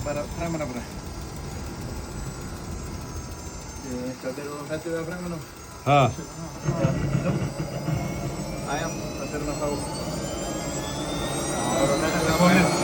bara fræmana bara. Hvað eru þú hræddur við að fræmana? Ha? Æja, þetta er hann að fá. Það er að reyna við að fá hérna.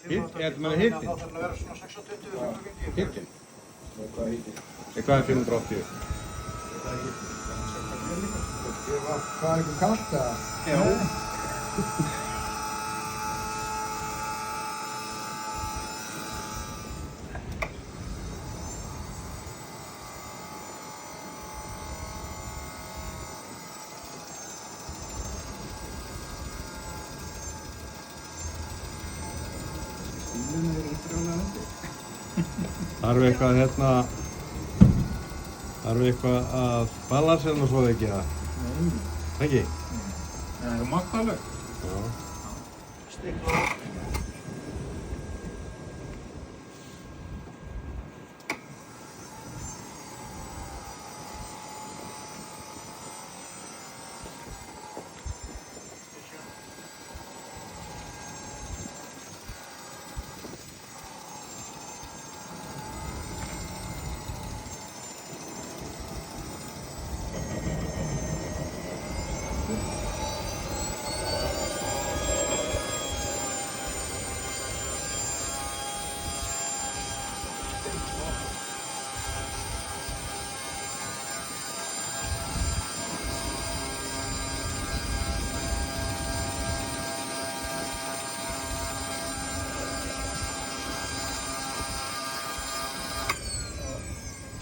Ég held maður hittin. Það þarf að vera svona 620 og 550. Hittin? Hvað er hittin? Hvað er 580? Það er hittin. Hvað er ekki kallt eða? Já. Þarf eitthvað hérna, þarf eitthvað að balansera svo ekki það? Nei. Ekki? Það eru makkalög. Já. Stikla.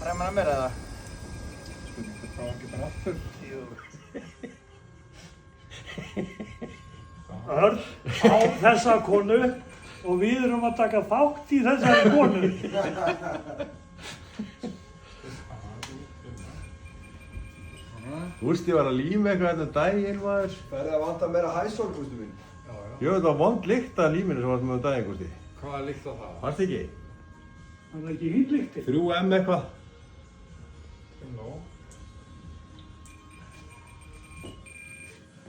Fræmana mér eða? Spurning hvort það ekki bara aftur. Jú. Örn á þessa konu og við erum að taka þátt í þessari konu. Gústi var að líma eitthvað þetta daginn maður. Ferði að vanta meira hæsól, Gústi minn. Jú, þetta var vond lykt af líminu sem varst með daginn, Gústi. Hvaða lykt á það? Varst ekki? Það er ekki hýllíkti. 3M eitthvað. Nó.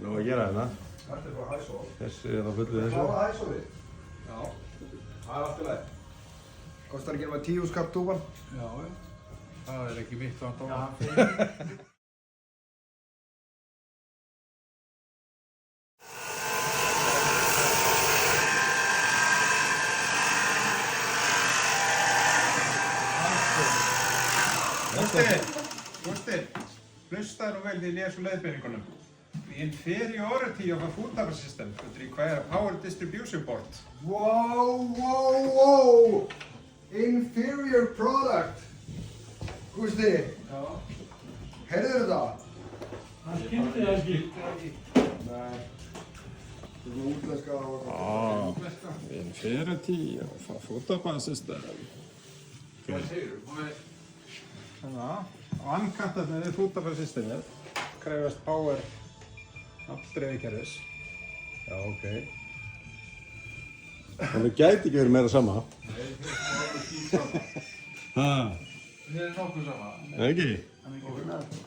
Nú að gera þetta. Þetta er bara hæsól. Þessi er það fullu þessu. Klára hæsólið. Já. Það er allt í lagi. Kostar ekki með 10 skall túban. Já. Það er ekki mitt vandamál. Gústi, hlustaðu nú vel því lesu leiðbeiningunum. The inferiority of a food power system would require a power distribution board. Wow, wow, wow! Inferior product! Gústi, Já. heyrðu þetta? Það skildi það ekki. Nei. Það er svona útlenska og... Infinity og fótabasystem. Hvað segir þú? Þannig að vankantarnir við fótabasystemið krefast power afdreifikerfis. Já, ok. Þannig gæti ekki verið meira sama. Þið er nokkuð sama. Ekki? Það er ekki fyrir með.